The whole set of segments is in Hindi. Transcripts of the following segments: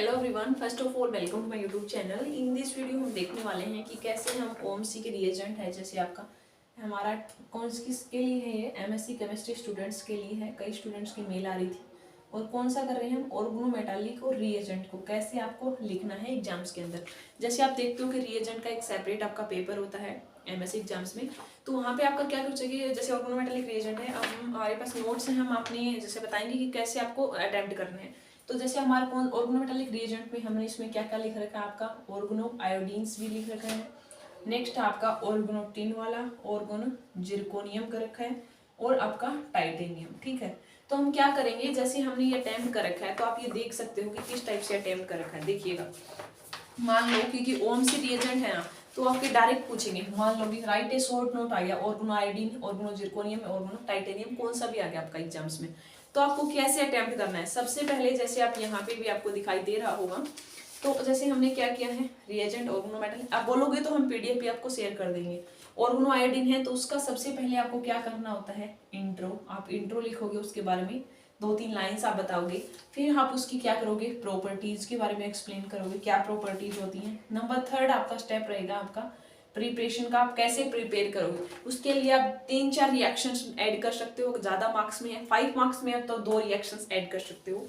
Hello everyone, first of all welcome to my YouTube channel. In this video हम देखने वाले हैं कि कैसे हम ओएमसी के रिएजेंट है, जैसे आपका हमारा कौन किसके लिए है, ये एमएससी केमिस्ट्री स्टूडेंट्स के लिए है। कई स्टूडेंट्स की मेल आ रही थी और कौन सा कर रहे हैं हम, ऑर्गेनोमेटालिक और रिएजेंट को कैसे आपको लिखना है एग्जाम्स के अंदर। जैसे आप देखते हो कि रिएजेंट का एक सेपरेट आपका पेपर होता है एमएससी एग्जाम्स में, तो वहाँ पे आपका क्या कुछ है, जैसे ऑर्गेनोमेटालिक रिएजेंट है, अब हमारे पास नोट्स हैं, हम अपने जैसे बताएंगे कि कैसे आपको अटेम्प्ट करने हैं। तो जैसे हमारे कौन ऑर्गेनोमेटालिक रिएजेंट में हमने इसमें क्या क्या लिख रखा है, आपका ऑर्गेनो आयोडीन्स भी लिख रखा है। नेक्स्ट आपका ऑर्गेनोटिन वाला ऑर्गेनो जिरकोनियम का रखा है और आपका टाइटेनियम। ठीक है, तो हम क्या करेंगे, जैसे हमने ये अटेम्प्ट कर रखा है तो आप ये देख सकते हो कि किस टाइप से अटेम्प्ट कर रखा है। देखिएगा, मान लो क्योंकि ओएमसी रिएजेंट है ना, तो आपके डायरेक्ट पूछेंगे, मान लो कि राइट ए शॉर्ट नोट आ गया, organo iodine, organo zirconium, organo titanium, कौन सा भी आ गया आपका एग्जाम्स में, तो आपको कैसे अटेम्प्ट करना है। सबसे पहले जैसे आप यहाँ पे भी आपको दिखाई दे रहा होगा, तो जैसे हमने क्या किया है, रिएजेंट ऑर्गेनोमेटल, आप बोलोगे तो हम पीडीएफ भी आपको शेयर कर देंगे। ऑर्गेनो आयोडीन है तो उसका सबसे पहले आपको क्या करना होता है, इंट्रो, आप इंट्रो लिखोगे, उसके बारे में 2-3 लाइन्स आप बताओगे। फिर आप उसकी क्या करोगे, प्रॉपर्टीज के बारे में एक्सप्लेन करोगे, क्या प्रॉपर्टीज होती हैं। नंबर 3 आपका स्टेप रहेगा आपका प्रिपरेशन का, आप कैसे प्रिपेयर करोगे। उसके लिए आप 3-4 रिएक्शंस ऐड कर सकते हो, ज्यादा मार्क्स में है, 5 मार्क्स में है तो 2 रिएक्शंस ऐड कर सकते हो।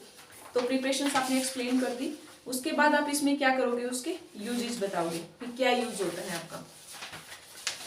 तो प्रिपरेशन आपने एक्सप्लेन कर दी। उसके बाद आप इसमें क्या करोगे, उसके यूजेस बताओगे कि क्या यूज होता है आपका।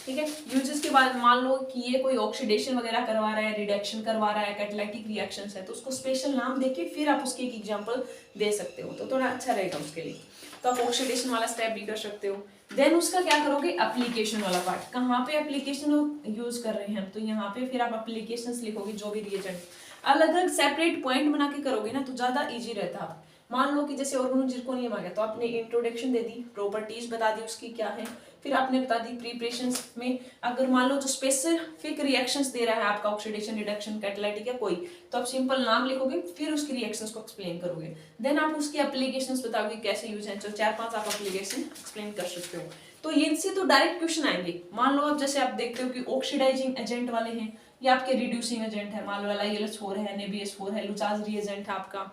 ठीक है, यूजेस के बाद मान लो कि ये कोई ऑक्सीडेशन वगैरह करवा रहा है, रिडक्शन करवा रहा है, कैटालिटिक रिएक्शंस है, तो उसको स्पेशल नाम देके फिर आप उसकी एक एग्जांपल दे सकते हो, तो थोड़ा अच्छा रहेगा उसके लिए। तो आप ऑक्सीडेशन वाला स्टेप भी कर सकते हो। देन उसका क्या करोगे, एप्लीकेशन वाला पार्ट, कहाँ पे एप्लीकेशन यूज कर रहे हैं, तो यहाँ पे फिर आप एप्लीकेशंस लिखोगे, जो भी रिएजेंट अलग अलग सेपरेट पॉइंट बना के करोगे ना, तो ज्यादा इजी रहता है। मान लो कि जैसे ऑर्गेनो जिरकोनियम आ गया, तो आपने इंट्रोडक्शन दे दी, प्रॉपर्टीज बता दी उसकी क्या है, फिर आपने बता दी प्रिपरेशंस में अगर मान लो जो स्पेसिफिक रिएक्शंस दे रहा है आपका, ऑक्सीडेशन, रिडक्शन, कैटालिटिक या कोई, तो आप सिंपल नाम लिखोगे, फिर उसकी रिएक्शंस को एक्सप्लेन करोगे। देन आप उसकी एप्लीकेशंस बताओगे कैसे यूज है, तो 4-5 आप एप्लीकेशन एक्सप्लेन कर सकते हो। तो इनसे तो डायरेक्ट क्वेश्चन आएंगे। मान लो आप जैसे आप देखते हो कि ऑक्सीडाइजिंग एजेंट वाले हैं, या आपके रिड्यूसिंग एजेंट है, मान लो LiLS4 है, NaBH4 है, लुचाज रिएजेंट है आपका,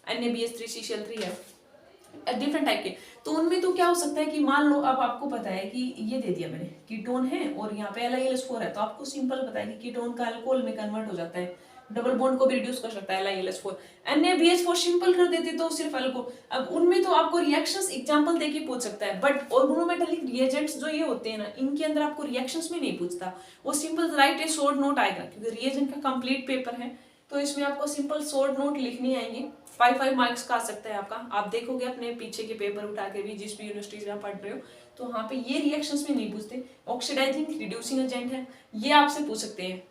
NaBH3 CCl3 है, डिफरेंट टाइप के। तो उनमें तो क्या हो सकता है कि मान लो अब आपको पता है कि ये दे दिया मैंने, कीटोन है और यहाँ पे LiLS4 है, तो आपको सिंपल पता है कि कीटोन का अल्कोहल में कन्वर्ट हो जाता है, डबल बॉन्ड को भी रिड्यूस कर सकता है LiLS4। NaBH4 सिंपल कर देते तो सिर्फ अल्कोहल। अब उनमें तो आपको रिएक्शंस एग्जांपल देके पूछ सकता है, बट ऑर्गेनोमेटालिक रिएजेंट्स जो ये होते हैं ना, इनके अंदर आपको रिएक्शंस में नहीं पूछता, वो simple right a short note आएगा, क्योंकि रिएजेंट का कंप्लीट पेपर है, तो इसमें आपको सिंपल शॉर्ट नोट लिखनी आएंगे। 5 मार्क्स का आ सकता है आपका। आप देखोगे अपने पीछे के पेपर उठा के भी, जिस भी यूनिवर्सिटी से आप पढ़ रहे हो, तो वहाँ पे ये रिएक्शंस में नहीं पूछते। ऑक्सीडाइजिंग रिड्यूसिंग एजेंट है, ये आपसे पूछ सकते हैं,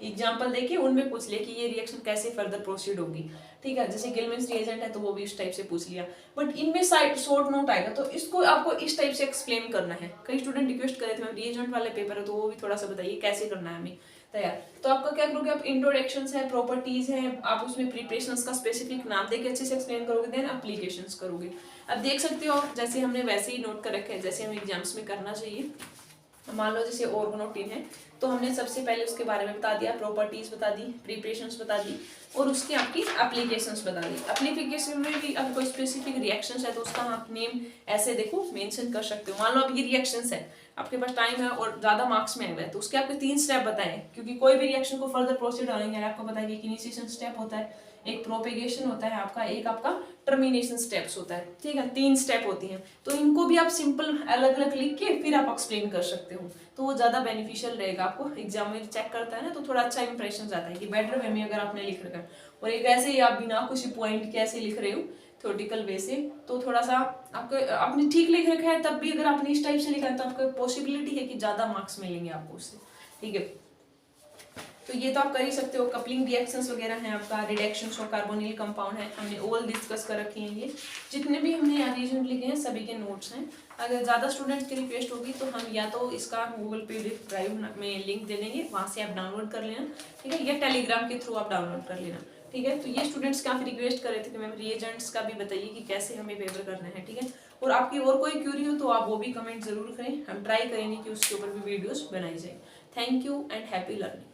एग्जाम्पल देके उनमें पूछ लिया कि ये रिएक्शन कैसे फर्दर प्रोसीड होगी। ठीक है, जैसे गिलमेंस रिएजेंट है तो वो भी इस टाइप से पूछ लिया, बट इनमें साइड शॉर्ट नोट आएगा, तो इसको आपको इस टाइप से एक्सप्लेन करना है। कई स्टूडेंट रिक्वेस्ट करे थे मैम रिएजेंट वाले पेपर है, तो वो भी थोड़ा सा बताइए कैसे करना है हमें तैयार। तो आपका क्या करोगे, आप इंट्रोडक्शंस है, प्रॉपर्टीज है, आप उसमें प्रिपरेशंस का स्पेसिफिक नाम देके अच्छे से एक्सप्लेन करोगे, देन एप्लीकेशंस करोगे। अब देख सकते हो आप, जैसे हमने वैसे ही नोट कर रखे हैं जैसे हमें एग्जाम्स में करना चाहिए। मान लो जैसे ऑर्गेनोटिन है, तो हमने सबसे पहले उसके बारे में बता दिया, प्रॉपर्टीज बता दी, प्रिपरेशंस बता दी, और उसकी आपकी एप्लीकेशंस बता दी। एप्लीकेशन में भी अब कोई स्पेसिफिक रिएक्शंस है तो उसका आप नेम ऐसे देखो मेंशन कर सकते हो। मान लो अब ये रिएक्शंस है, आपके पास टाइम है और ज्यादा मार्क्स में है, तो उसके आपके 3 स्टेप बताएं, क्योंकि कोई भी रिएक्शन को फर्दर प्रोसीड होने के लिए आपको पता है कि इनिशिएशन स्टेप होता है, एक प्रोपेगेशन होता है आपका, एक आपका टर्मिनेशन स्टेप्स होता है। ठीक है, 3 स्टेप होती हैं, तो इनको भी आप सिंपल अलग अलग लिख के फिर आप एक्सप्लेन कर सकते हो, तो वो ज्यादा बेनिफिशियल रहेगा। आपको एग्जाम में चेक करता है ना, तो थोड़ा अच्छा इंप्रेशन आता है कि बेटर वे में अगर आपने लिख रखा है, और एक ऐसे ही आप बिना कुछ पॉइंट के ऐसे लिख रहे हो थ्योरेटिकल वे से, तो थोड़ा सा आपको आपने ठीक लिख रखा है, तब भी अगर आपने इस टाइप से लिखा है तो आपको पॉसिबिलिटी है कि ज्यादा मार्क्स मिलेंगे आपको उससे। ठीक है, तो ये तो आप कर ही सकते हो। कपलिंग रिएक्शंस वगैरह हैं आपका, रिडक्शंस और कार्बोनिल कंपाउंड है, हमने ऑल डिस्कस कर रखे हैं। ये जितने भी हमने अरेंजमेंट लिखे हैं सभी के नोट्स हैं। अगर ज़्यादा स्टूडेंट्स की रिक्वेस्ट होगी तो हम या तो इसका गूगल पे ड्राइव में लिंक दे देंगे, वहाँ से आप डाउनलोड कर लेना। ठीक है, या टेलीग्राम के थ्रू आप डाउनलोड कर लेना। ठीक है, तो ये स्टूडेंट्स काफ़ी रिक्वेस्ट कर रहे थे कि मैम रिएजेंट्स का भी बताइए कि कैसे हमें पेपर करना है। ठीक है, और आपकी और कोई क्यूरी हो तो आप वो भी कमेंट जरूर करें, हम ट्राई करेंगे कि उसके ऊपर भी वीडियोस बनाई जाए। Thank you and happy learning.